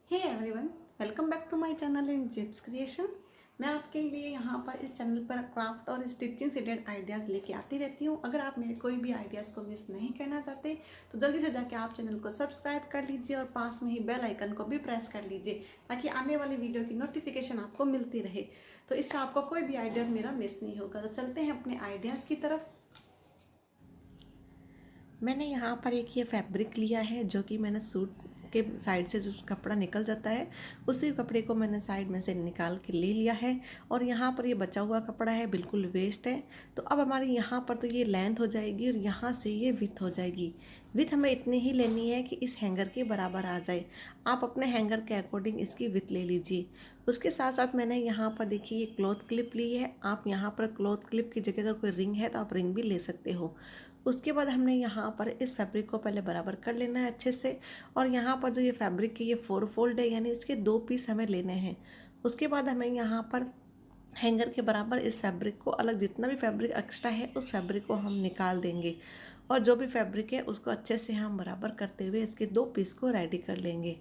Hey everyone, welcome back to my channel in जिप्स creation. मैं आपके लिए यहाँ पर इस चैनल पर क्राफ्ट और स्टिचिंग से रिलेटेड आइडियाज़ लेके आती रहती हूँ। अगर आप मेरे कोई भी आइडियाज़ को मिस नहीं करना चाहते तो जल्दी से जाके आप चैनल को सब्सक्राइब कर लीजिए और पास में ही बेल आइकन को भी प्रेस कर लीजिए ताकि आने वाली वीडियो की नोटिफिकेशन आपको मिलती रहे। तो इससे आपको कोई भी आइडियाज़ मेरा मिस नहीं होगा। तो चलते हैं अपने आइडियाज़ की तरफ। मैंने यहाँ पर एक ये फैब्रिक लिया है जो कि मैंने सूट के साइड से जो कपड़ा निकल जाता है उसी कपड़े को मैंने साइड में से निकाल के ले लिया है। और यहाँ पर ये बचा हुआ कपड़ा है, बिल्कुल वेस्ट है। तो अब हमारे यहाँ पर तो ये लेंथ हो जाएगी और यहाँ से ये विथ हो जाएगी। विथ हमें इतनी ही लेनी है कि इस हैंगर के बराबर आ जाए। आप अपने हैंगर के अकॉर्डिंग इसकी विथ ले लीजिए। उसके साथ साथ मैंने यहाँ पर देखिए ये क्लॉथ क्लिप ली है। आप यहाँ पर क्लॉथ क्लिप की जगह अगर कोई रिंग है तो आप रिंग भी ले सकते हो। उसके बाद हमने यहाँ पर इस फैब्रिक को पहले बराबर कर लेना है अच्छे से। और यहाँ पर जो ये फैब्रिक के ये 4 फोल्ड है यानी इसके 2 पीस हमें लेने हैं। उसके बाद हमें यहाँ पर हैंगर के बराबर इस फैब्रिक को अलग, जितना भी फैब्रिक एक्स्ट्रा है उस फैब्रिक को हम निकाल देंगे और जो भी फैब्रिक है उसको अच्छे से हम बराबर करते हुए इसके 2 पीस को रेडी कर लेंगे।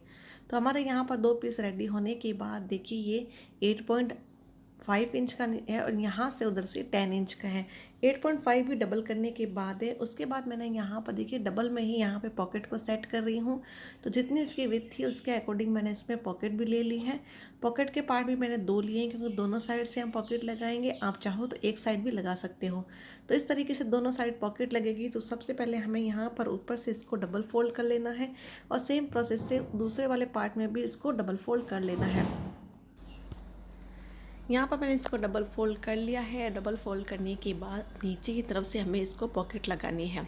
तो हमारे यहाँ पर 2 पीस रेडी होने के बाद देखिए ये 8.5 इंच का है और यहाँ से उधर से 10 इंच का है। 8.5 भी डबल करने के बाद है। उसके बाद मैंने यहाँ पर देखिए डबल में ही यहाँ पे पॉकेट को सेट कर रही हूँ। तो जितनी इसकी विड्थ थी उसके अकॉर्डिंग मैंने इसमें पॉकेट भी ले ली है। पॉकेट के पार्ट भी मैंने 2 लिए हैं क्योंकि दोनों साइड से हम पॉकेट लगाएंगे। आप चाहो तो एक साइड भी लगा सकते हो। तो इस तरीके से दोनों साइड पॉकेट लगेगी। तो सबसे पहले हमें यहाँ पर ऊपर से इसको डबल फोल्ड कर लेना है और सेम प्रोसेस से दूसरे वाले पार्ट में भी इसको डबल फोल्ड कर लेना है। यहाँ पर मैंने इसको डबल फोल्ड कर लिया है। डबल फोल्ड करने के बाद नीचे की तरफ से हमें इसको पॉकेट लगानी है।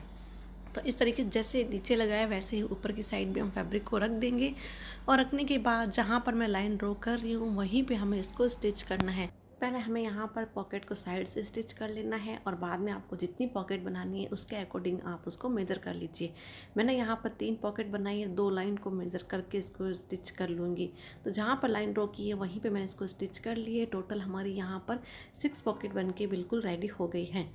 तो इस तरीके से जैसे नीचे लगाया वैसे ही ऊपर की साइड भी हम फैब्रिक को रख देंगे। और रखने के बाद जहाँ पर मैं लाइन ड्रॉ कर रही हूँ वहीं पे हमें इसको स्टिच करना है। पहले हमें यहाँ पर पॉकेट को साइड से स्टिच कर लेना है और बाद में आपको जितनी पॉकेट बनानी है उसके अकॉर्डिंग आप उसको मेजर कर लीजिए। मैंने यहाँ पर 3 पॉकेट बनाई है, 2 लाइन को मेजर करके इसको स्टिच कर लूँगी। तो जहाँ पर लाइन ड्रॉ की है वहीं पे मैंने इसको स्टिच कर लिए। टोटल हमारी यहाँ पर 6 पॉकेट बन के बिल्कुल रेडी हो गई है।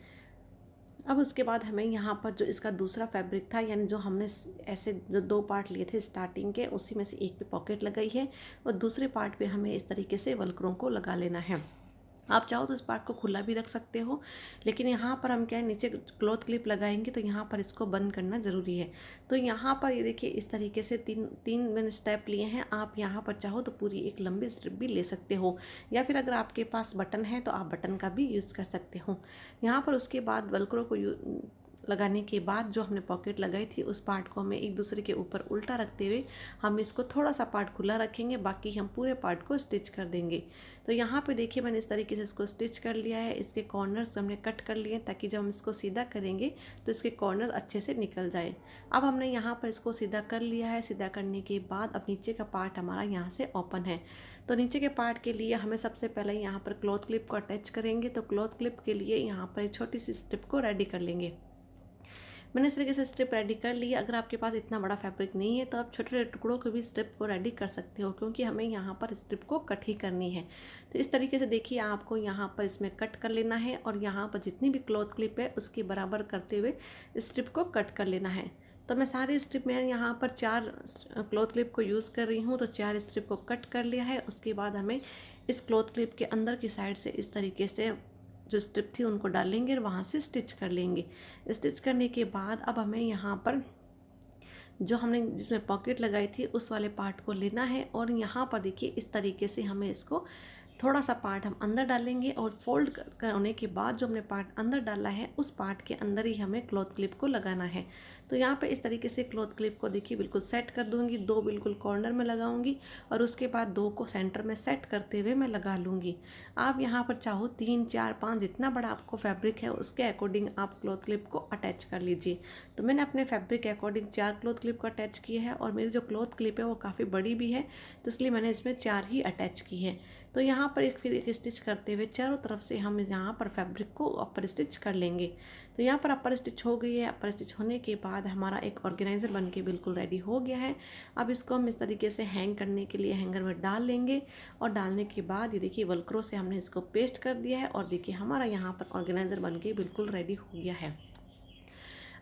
अब उसके बाद हमें यहाँ पर जो इसका दूसरा फैब्रिक था यानी जो हमने ऐसे जो 2 पार्ट लिए थे स्टार्टिंग के, उसी में से एक पे पॉकेट लगाई है और दूसरे पार्ट पे हमें इस तरीके से वल्क्रों को लगा लेना है। आप चाहो तो इस पार्ट को खुला भी रख सकते हो, लेकिन यहाँ पर हम क्या है नीचे क्लॉथ क्लिप लगाएंगे तो यहाँ पर इसको बंद करना ज़रूरी है। तो यहाँ पर ये देखिए इस तरीके से तीन मैंने स्टेप लिए हैं। आप यहाँ पर चाहो तो पूरी एक लंबी स्ट्रिप भी ले सकते हो या फिर अगर आपके पास बटन है तो आप बटन का भी यूज़ कर सकते हो। यहाँ पर उसके बाद वेलक्रो को लगाने के बाद जो हमने पॉकेट लगाई थी उस पार्ट को हमें एक दूसरे के ऊपर उल्टा रखते हुए हम इसको थोड़ा सा पार्ट खुला रखेंगे, बाकी हम पूरे पार्ट को स्टिच कर देंगे। तो यहाँ पे देखिए मैंने इस तरीके से इसको स्टिच कर लिया है। इसके कॉर्नर्स हमने कट कर लिए ताकि जब हम इसको सीधा करेंगे तो इसके कॉर्नर अच्छे से निकल जाए। अब हमने यहाँ पर इसको सीधा कर लिया है। सीधा करने के बाद अब नीचे का पार्ट हमारा यहाँ से ओपन है। तो नीचे के पार्ट के लिए हमें सबसे पहले यहाँ पर क्लॉथ क्लिप को अटैच करेंगे। तो क्लॉथ क्लिप के लिए यहाँ पर एक छोटी सी स्ट्रिप को रेडी कर लेंगे। मैंने इस तरीके से स्ट्रिप रेडी कर ली है। अगर आपके पास इतना बड़ा फैब्रिक नहीं है तो आप छोटे छोटे टुकड़ों के भी स्ट्रिप को रेडी कर सकते हो क्योंकि हमें यहाँ पर स्ट्रिप को कट ही करनी है। तो इस तरीके से देखिए आपको यहाँ पर इसमें कट कर लेना है और यहाँ पर जितनी भी क्लॉथ क्लिप है उसके बराबर करते हुए स्ट्रिप को कट कर लेना है। तो मैं सारी स्ट्रिप में यहाँ पर 4 क्लॉथ क्लिप को यूज़ कर रही हूँ। तो 4 स्ट्रिप को कट कर लिया है। उसके बाद हमें इस क्लॉथ क्लिप के अंदर की साइड से इस तरीके से जो स्ट्रिप थी उनको डालेंगे और वहाँ से स्टिच कर लेंगे। स्टिच करने के बाद अब हमें यहाँ पर जो हमने जिसमें पॉकेट लगाई थी उस वाले पार्ट को लेना है और यहाँ पर देखिए इस तरीके से हमें इसको थोड़ा सा पार्ट हम अंदर डालेंगे और फोल्ड करने के बाद जो हमने पार्ट अंदर डाला है उस पार्ट के अंदर ही हमें क्लॉथ क्लिप को लगाना है। तो यहाँ पे इस तरीके से क्लॉथ क्लिप को देखिए बिल्कुल सेट कर दूँगी। 2 बिल्कुल कॉर्नर में लगाऊंगी और उसके बाद 2 को सेंटर में सेट करते हुए मैं लगा लूँगी। आप यहाँ पर चाहो 3, 4, 5 जितना बड़ा आपको फैब्रिक है उसके अकॉर्डिंग आप क्लॉथ क्लिप को अटैच कर लीजिए। तो मैंने अपने फैब्रिक के अकॉर्डिंग 4 क्लॉथ क्लिप को अटैच किया है और मेरी जो क्लॉथ क्लिप है वो काफ़ी बड़ी भी है तो इसलिए मैंने इसमें 4 ही अटैच की है। तो यहाँ पर फिर एक स्टिच करते हुए चारों तरफ से हम यहाँ पर फैब्रिक को अपर स्टिच कर लेंगे। तो यहाँ पर अपर स्टिच हो गई है। अपर स्टिच होने के बाद हमारा एक ऑर्गेनाइज़र बन के बिल्कुल रेडी हो गया है। अब इसको हम इस तरीके से हैंग करने के लिए हैंगर में डाल लेंगे और डालने के बाद ये देखिए वेलक्रो से हमने इसको पेस्ट कर दिया है और देखिए हमारा यहाँ पर ऑर्गेनाइज़र बन के बिल्कुल रेडी हो गया है।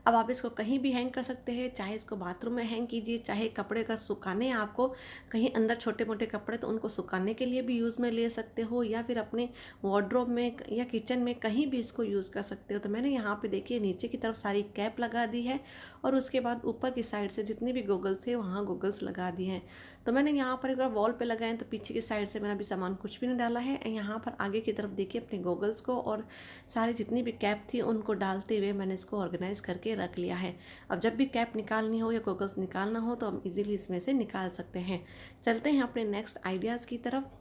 अब आप इसको कहीं भी हैंग कर सकते हैं, चाहे इसको बाथरूम में हैंग कीजिए, चाहे कपड़े का सुखाने आपको कहीं अंदर छोटे मोटे कपड़े तो उनको सुखाने के लिए भी यूज़ में ले सकते हो, या फिर अपने वार्डरोब में या किचन में कहीं भी इसको यूज़ कर सकते हो। तो मैंने यहाँ पे देखिए नीचे की तरफ सारी कैप लगा दी है और उसके बाद ऊपर की साइड से जितने भी गॉगल्स थे वहाँ गॉगल्स लगा दिए हैं। तो मैंने यहाँ पर एक बार वॉल पे लगाए तो पीछे की साइड से मैंने अभी सामान कुछ भी नहीं डाला है। यहाँ पर आगे की तरफ देखिए अपने गॉगल्स को और सारी जितनी भी कैप थी उनको डालते हुए मैंने इसको ऑर्गेनाइज करके रख लिया है। अब जब भी कैप निकालनी हो या गॉगल्स निकालना हो तो हम इजीली इसमें से निकाल सकते हैं। चलते हैं अपने नेक्स्ट आइडियाज़ की तरफ।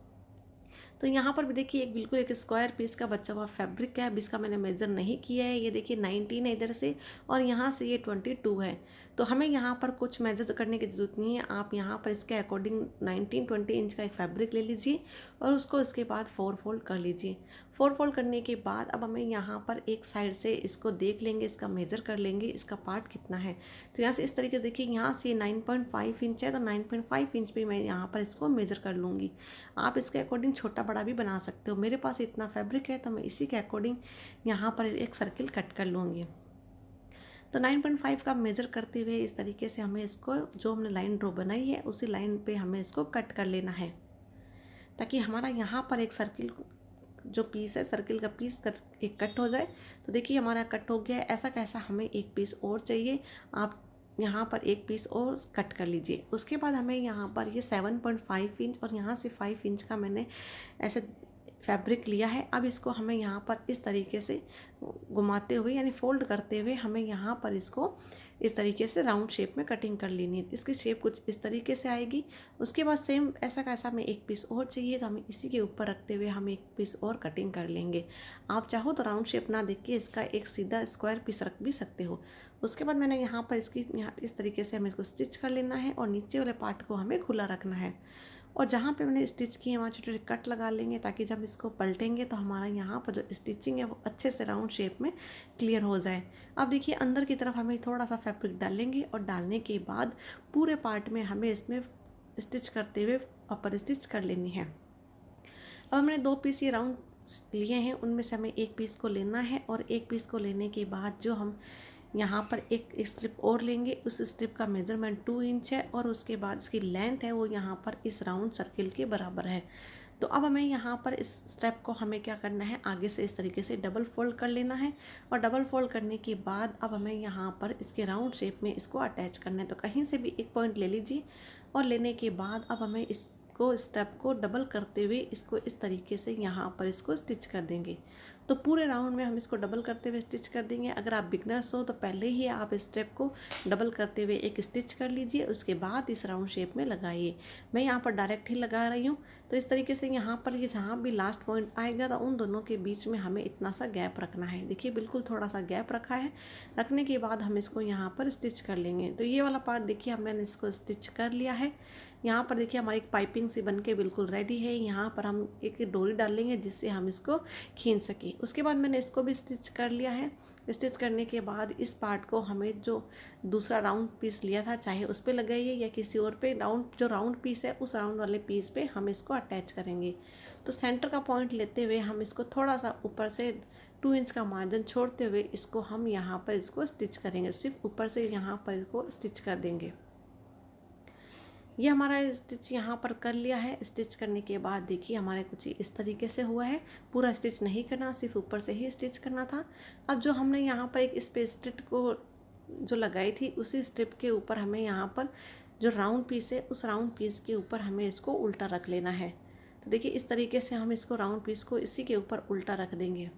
तो यहाँ पर भी देखिए एक बिल्कुल एक स्क्वायर पीस का बचा हुआ फैब्रिक है। अब इसका मैंने मेज़र नहीं किया है, ये देखिए 19 है इधर से और यहाँ से ये 22 है। तो हमें यहाँ पर कुछ मेजर करने की ज़रूरत नहीं है, आप यहाँ पर इसके अकॉर्डिंग 19-20 इंच का एक फैब्रिक ले लीजिए और उसको इसके बाद 4 फोल्ड कर लीजिए। 4 फोल्ड करने के बाद अब हमें यहाँ पर एक साइड से इसको देख लेंगे, इसका मेजर कर लेंगे इसका पार्ट कितना है। तो यहाँ से इस तरीके से देखिए यहाँ से 9.5 इंच है तो 9.5 इंच पे मैं यहाँ पर इसको मेजर कर लूँगी। आप इसके अकॉर्डिंग छोटा बड़ा भी बना सकते हो। मेरे पास इतना फैब्रिक है तो मैं इसी के अकॉर्डिंग यहाँ पर एक सर्किल कट कर लूँगी। तो 9.5 का मेज़र करते हुए इस तरीके से हमें इसको जो हमने लाइन ड्रॉ बनाई है उसी लाइन पे हमें इसको कट कर लेना है, ताकि हमारा यहाँ पर एक सर्किल जो पीस है सर्किल का पीस एक कट हो जाए। तो देखिए हमारा कट हो गया है। ऐसा कैसा हमें एक पीस और चाहिए, आप यहाँ पर एक पीस और कट कर लीजिए। उसके बाद हमें यहाँ पर ये 7.5 इंच और यहाँ से 5 इंच का मैंने ऐसे फैब्रिक लिया है। अब इसको हमें यहाँ पर इस तरीके से घुमाते हुए यानी फोल्ड करते हुए हमें यहाँ पर इसको इस तरीके से राउंड शेप में कटिंग कर लेनी है। इसकी शेप कुछ इस तरीके से आएगी। उसके बाद सेम ऐसा कैसा हमें एक पीस और चाहिए तो हमें इसी के ऊपर रखते हुए हम एक पीस और कटिंग कर लेंगे। आप चाहो तो राउंड शेप ना देख के इसका एक सीधा स्क्वायर पीस रख भी सकते हो। उसके बाद मैंने यहाँ पर इसकी यहाँ इस तरीके से हमें इसको स्टिच कर लेना है और नीचे वाले पार्ट को हमें खुला रखना है और जहाँ पे मैंने स्टिच किए वहाँ छोटे छोटे कट लगा लेंगे, ताकि जब इसको पलटेंगे तो हमारा यहाँ पर जो स्टिचिंग है वो अच्छे से राउंड शेप में क्लियर हो जाए। अब देखिए अंदर की तरफ हमें थोड़ा सा फैब्रिक डालेंगे और डालने के बाद पूरे पार्ट में हमें इसमें स्टिच करते हुए अपर स्टिच कर लेनी है। अब हमने 2 पीस ये राउंड लिए हैं, उनमें से हमें एक पीस को लेना है और एक पीस को लेने के बाद जो हम यहाँ पर एक स्ट्रिप और लेंगे, उस स्ट्रिप का मेज़रमेंट 2 इंच है और उसके बाद इसकी लेंथ है वो यहाँ पर इस राउंड सर्किल के बराबर है। तो अब हमें यहाँ पर इस स्टेप को हमें क्या करना है, आगे से इस तरीके से डबल फोल्ड कर लेना है और डबल फोल्ड करने के बाद अब हमें यहाँ पर इसके राउंड शेप में इसको अटैच करना है। तो कहीं से भी एक पॉइंट ले लीजिए और लेने के बाद अब हमें इसको स्टेप को डबल करते हुए इसको इस तरीके से यहाँ पर इसको स्टिच कर देंगे। तो पूरे राउंड में हम इसको डबल करते हुए स्टिच कर देंगे। अगर आप बिगनर्स हो तो पहले ही आप स्टेप को डबल करते हुए एक स्टिच कर लीजिए, उसके बाद इस राउंड शेप में लगाइए। मैं यहाँ पर डायरेक्ट ही लगा रही हूँ। तो इस तरीके से यहाँ पर ये जहाँ भी लास्ट पॉइंट आएगा तो उन दोनों के बीच में हमें इतना सा गैप रखना है। देखिए बिल्कुल थोड़ा सा गैप रखा है। रखने के बाद हम इसको यहाँ पर स्टिच कर लेंगे। तो ये वाला पार्ट देखिए मैंने इसको स्टिच कर लिया है। यहाँ पर देखिए हमारी एक पाइपिंग सी बन के बिल्कुल रेडी है। यहाँ पर हम एक डोरी डाल लेंगे जिससे हम इसको खींच सकें। उसके बाद मैंने इसको भी स्टिच कर लिया है। स्टिच करने के बाद इस पार्ट को हमें जो दूसरा राउंड पीस लिया था चाहे उस पर लगाइए या किसी और पे जो राउंड पीस है उस राउंड वाले पीस पे हम इसको अटैच करेंगे। तो सेंटर का पॉइंट लेते हुए हम इसको थोड़ा सा ऊपर से 2 इंच का मार्जिन छोड़ते हुए इसको हम यहाँ पर इसको स्टिच करेंगे। सिर्फ ऊपर से यहाँ पर इसको स्टिच कर देंगे। ये हमारा स्टिच यहाँ पर कर लिया है। स्टिच करने के बाद देखिए हमारे कुछ इस तरीके से हुआ है। पूरा स्टिच नहीं करना, सिर्फ ऊपर से ही स्टिच करना था। अब जो हमने यहाँ पर एक स्पेस स्ट्रिप को जो लगाई थी उसी स्ट्रिप के ऊपर हमें यहाँ पर जो राउंड पीस है उस राउंड पीस के ऊपर हमें इसको उल्टा रख लेना है। तो देखिए इस तरीके से हम इसको राउंड पीस को इसी के ऊपर उल्टा रख देंगे।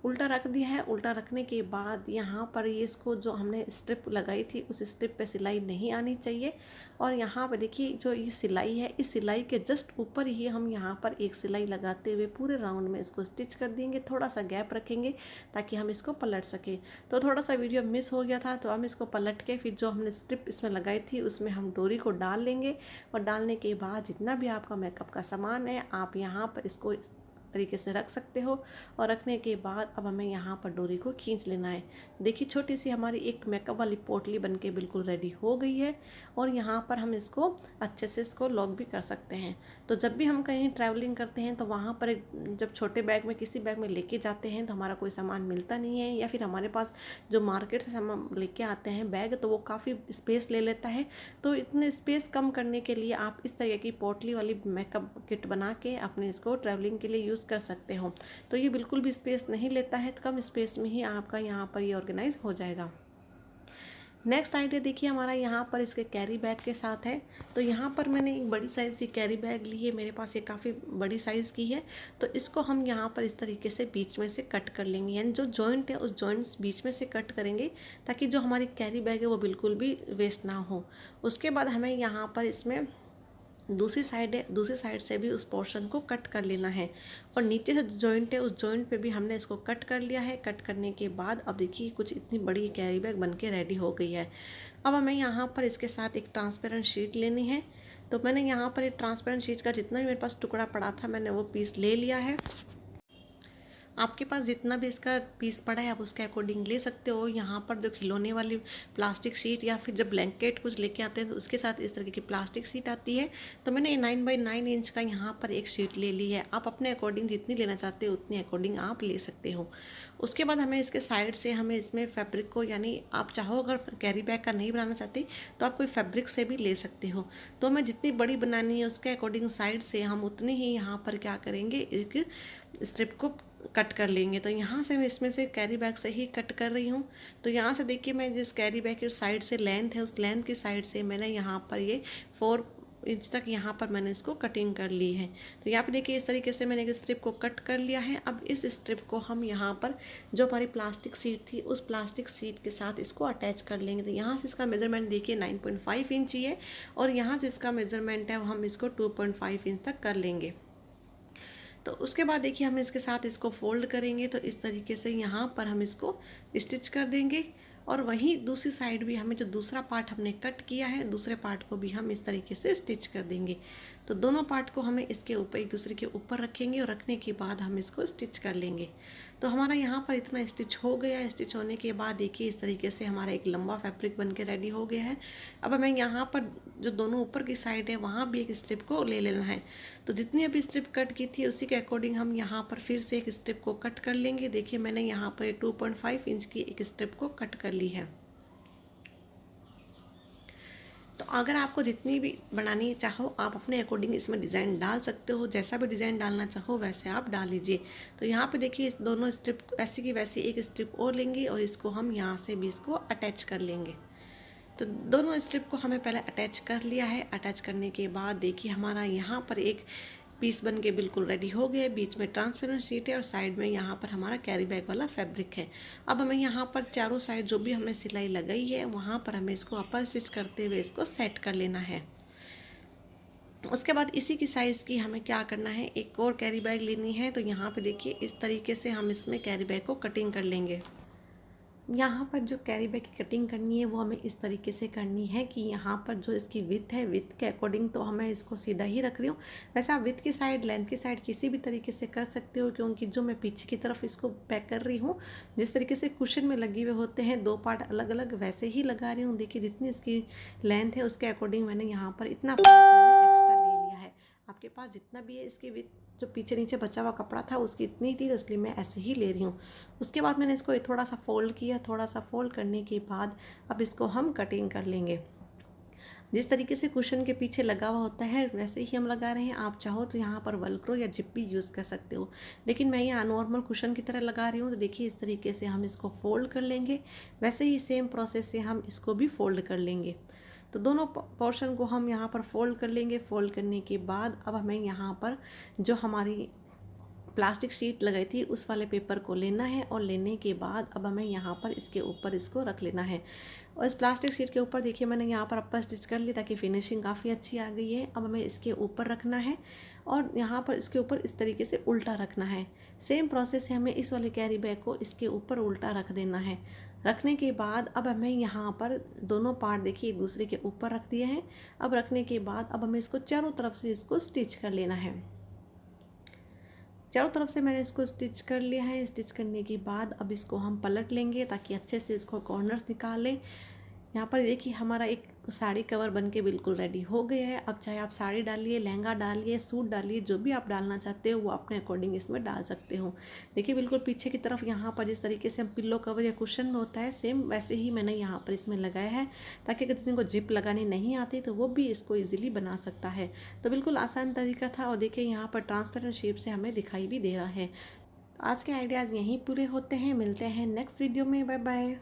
उल्टा रख दिया है। उल्टा रखने के बाद यहाँ पर ये इसको जो हमने स्ट्रिप लगाई थी उस स्ट्रिप पे सिलाई नहीं आनी चाहिए। और यहाँ पर देखिए जो ये सिलाई है इस सिलाई के जस्ट ऊपर ही हम यहाँ पर एक सिलाई लगाते हुए पूरे राउंड में इसको स्टिच कर देंगे। थोड़ा सा गैप रखेंगे ताकि हम इसको पलट सकें। तो थोड़ा सा वीडियो मिस हो गया था तो हम इसको पलट के फिर जो हमने स्ट्रिप इसमें लगाई थी उसमें हम डोरी को डाल लेंगे और डालने के बाद जितना भी आपका मेकअप का सामान है आप यहाँ पर इसको तरीके से रख सकते हो। और रखने के बाद अब हमें यहाँ पर डोरी को खींच लेना है। देखिए छोटी सी हमारी एक मेकअप वाली पोटली बनके बिल्कुल रेडी हो गई है। और यहाँ पर हम इसको अच्छे से इसको लॉक भी कर सकते हैं। तो जब भी हम कहीं ट्रैवलिंग करते हैं तो वहाँ पर जब छोटे बैग में किसी बैग में लेके जाते हैं तो हमारा कोई सामान मिलता नहीं है, या फिर हमारे पास जो मार्केट से सामान लेके आते हैं बैग तो वो काफ़ी स्पेस ले लेता है। तो इतने स्पेस कम करने के लिए आप इस तरह की पोटली वाली मेकअप किट बना के अपने इसको ट्रैवलिंग के लिए यूज़ कर सकते हो। तो ये बिल्कुल भी स्पेस नहीं लेता है, तो कम स्पेस में ही आपका यहाँ पर ये ऑर्गेनाइज हो जाएगा। नेक्स्ट आइडिया देखिए हमारा यहाँ पर इसके कैरी बैग के साथ है। तो यहाँ पर मैंने एक बड़ी साइज़ की कैरी बैग ली है, मेरे पास ये काफ़ी बड़ी साइज़ की है। तो इसको हम यहाँ पर इस तरीके से बीच में से कट कर लेंगे, यानी जो जॉइंट है उस जॉइंट्स बीच में से कट करेंगे ताकि जो हमारी कैरी बैग है वो बिल्कुल भी वेस्ट ना हो। उसके बाद हमें यहाँ पर इसमें दूसरी साइड से भी उस पोर्शन को कट कर लेना है। और नीचे से जो जॉइंट है उस जॉइंट पे भी हमने इसको कट कर लिया है। कट करने के बाद अब देखिए कुछ इतनी बड़ी कैरी बैग बन के रेडी हो गई है। अब हमें यहाँ पर इसके साथ एक ट्रांसपेरेंट शीट लेनी है। तो मैंने यहाँ पर एक ट्रांसपेरेंट शीट का जितना भी मेरे पास टुकड़ा पड़ा था मैंने वो पीस ले लिया है। आपके पास जितना भी इसका पीस पड़ा है आप उसके अकॉर्डिंग ले सकते हो। यहाँ पर जो खिलौने वाली प्लास्टिक शीट या फिर जब ब्लैंकेट कुछ लेके आते हैं तो उसके साथ इस तरीके की प्लास्टिक शीट आती है। तो मैंने 9x9 इंच का यहाँ पर एक शीट ले ली है। आप अपने अकॉर्डिंग जितनी लेना चाहते हो उतनी अकॉर्डिंग आप ले सकते हो। उसके बाद हमें इसके साइड से हमें इसमें फैब्रिक को, यानी आप चाहो अगर कैरी बैग का नहीं बनाना चाहते तो आप कोई फैब्रिक से भी ले सकते हो। तो हमें जितनी बड़ी बनानी है उसके अकॉर्डिंग साइड से हम उतनी ही यहाँ पर क्या करेंगे, एक स्ट्रिप को कट कर लेंगे। तो यहाँ से मैं इसमें से कैरी बैग से ही कट कर रही हूँ। तो यहाँ से देखिए मैं जिस कैरी बैग की साइड से लेंथ है उस लेंथ की साइड से मैंने यहाँ पर ये 4 इंच तक यहाँ पर मैंने इसको कटिंग कर ली है। तो यहाँ पे देखिए इस तरीके से मैंने एक स्ट्रिप को कट कर लिया है। अब इस स्ट्रिप को हम यहाँ पर जो हमारी प्लास्टिक शीट थी उस प्लास्टिक शीट के साथ इसको अटैच कर लेंगे। तो यहाँ से इसका मेजरमेंट देखिए 9.5 इंच ही है और यहाँ से इसका मेजरमेंट है हम इसको 2.5 इंच तक कर लेंगे। तो उसके बाद देखिए हम इसके साथ इसको फोल्ड करेंगे। तो इस तरीके से यहाँ पर हम इसको स्टिच कर देंगे। और वहीं दूसरी साइड भी हमें जो दूसरा पार्ट हमने कट किया है दूसरे पार्ट को भी हम इस तरीके से स्टिच कर देंगे। तो दोनों पार्ट को हमें इसके ऊपर एक दूसरे के ऊपर रखेंगे और रखने के बाद हम इसको स्टिच कर लेंगे। तो हमारा यहाँ पर इतना स्टिच हो गया। स्टिच होने के बाद देखिए इस तरीके से हमारा एक लंबा फैब्रिक बन के रेडी हो गया है। अब हमें यहाँ पर जो दोनों ऊपर की साइड है वहाँ भी एक स्ट्रिप को ले लेना है। तो जितनी अभी स्ट्रिप कट की थी उसी के अकॉर्डिंग हम यहाँ पर फिर से एक स्ट्रिप को कट कर लेंगे। देखिए मैंने यहाँ पर 2.5 इंच की एक स्ट्रिप को कट कर ली है। तो अगर आपको जितनी भी बनानी चाहो आप अपने अकॉर्डिंग इसमें डिज़ाइन डाल सकते हो, जैसा भी डिज़ाइन डालना चाहो वैसे आप डाल लीजिए। तो यहाँ पे देखिए इस दोनों स्ट्रिप ऐसी की वैसी एक स्ट्रिप और लेंगे और इसको हम यहाँ से भी इसको अटैच कर लेंगे। तो दोनों स्ट्रिप को हमें पहले अटैच कर लिया है। अटैच करने के बाद देखिए हमारा यहाँ पर एक पीस बन के बिल्कुल रेडी हो गए। बीच में ट्रांसपेरेंट शीट है और साइड में यहाँ पर हमारा कैरी बैग वाला फैब्रिक है। अब हमें यहाँ पर चारों साइड जो भी हमने सिलाई लगाई है वहाँ पर हमें इसको अपर स्टिच करते हुए इसको सेट कर लेना है। उसके बाद इसी की साइज़ की हमें क्या करना है, एक और कैरी बैग लेनी है। तो यहाँ पे देखिए इस तरीके से हम इसमें कैरी बैग को कटिंग कर लेंगे। यहाँ पर जो कैरी बैग की कटिंग करनी है वो हमें इस तरीके से करनी है कि यहाँ पर जो इसकी विड्थ है विड्थ के अकॉर्डिंग तो हमें इसको सीधा ही रख रही हूँ। वैसे आप विड्थ की साइड लेंथ की साइड किसी भी तरीके से कर सकते हो, क्योंकि जो मैं पीछे की तरफ इसको पैक कर रही हूँ जिस तरीके से कुशन में लगे हुए होते हैं 2 पार्ट अलग अलग वैसे ही लगा रही हूँ। देखिए जितनी इसकी लेंथ है उसके अकॉर्डिंग मैंने यहाँ पर इतना पार्ट मैंने एक्स्ट्रा ले लिया है। आपके पास जितना भी है इसकी विड्थ जो पीछे नीचे बचा हुआ कपड़ा था उसकी इतनी थी तो इसलिए मैं ऐसे ही ले रही हूँ। उसके बाद मैंने इसको थोड़ा सा फोल्ड किया। थोड़ा सा फोल्ड करने के बाद अब इसको हम कटिंग कर लेंगे। जिस तरीके से कुशन के पीछे लगा हुआ होता है वैसे ही हम लगा रहे हैं। आप चाहो तो यहाँ पर वेलक्रो या जिप भी यूज़ कर सकते हो, लेकिन मैं यहाँ नॉर्मल कुशन की तरह लगा रही हूँ। तो देखिए इस तरीके से हम इसको फोल्ड कर लेंगे। वैसे ही सेम प्रोसेस से हम इसको भी फोल्ड कर लेंगे। तो दोनों पोर्शन को हम यहाँ पर फोल्ड कर लेंगे। फोल्ड करने के बाद अब हमें यहाँ पर जो हमारी प्लास्टिक शीट लगाई थी उस वाले पेपर को लेना है और लेने के बाद अब हमें यहाँ पर इसके ऊपर इसको रख लेना है। और इस प्लास्टिक शीट के ऊपर देखिए मैंने यहाँ पर अपर स्टिच कर ली ताकि फिनिशिंग काफ़ी अच्छी आ गई है। अब हमें इसके ऊपर रखना है और यहाँ पर इसके ऊपर इस तरीके से उल्टा रखना है। सेम प्रोसेस है, हमें इस वाले कैरी बैग को इसके ऊपर उल्टा रख देना है। रखने के बाद अब हमें यहाँ पर दोनों पार्ट देखिए एक दूसरे के ऊपर रख दिए हैं। अब रखने के बाद अब हमें इसको चारों तरफ से इसको स्टिच कर लेना है। चारों तरफ से मैंने इसको स्टिच कर लिया है। स्टिच करने के बाद अब इसको हम पलट लेंगे ताकि अच्छे से इसको कॉर्नर्स निकाल लें। यहाँ पर देखिए हमारा एक साड़ी कवर बनके बिल्कुल रेडी हो गया है। अब चाहे आप साड़ी डालिए, लहंगा डालिए, सूट डालिए, जो भी आप डालना चाहते हो वो अपने अकॉर्डिंग इसमें डाल सकते हो। देखिए बिल्कुल पीछे की तरफ यहाँ पर जिस तरीके से हम पिल्लो कवर या कुशन में होता है, सेम वैसे ही मैंने यहाँ पर इसमें लगाया है, ताकि अगर किसी को जिप लगानी नहीं आती तो वो भी इसको ईजिली बना सकता है। तो बिल्कुल आसान तरीका था और देखिए यहाँ पर ट्रांसपेरेंट शेप से हमें दिखाई भी दे रहा है। आज के आइडियाज़ यहीं पूरे होते हैं। मिलते हैं नेक्स्ट वीडियो में। Bye bye.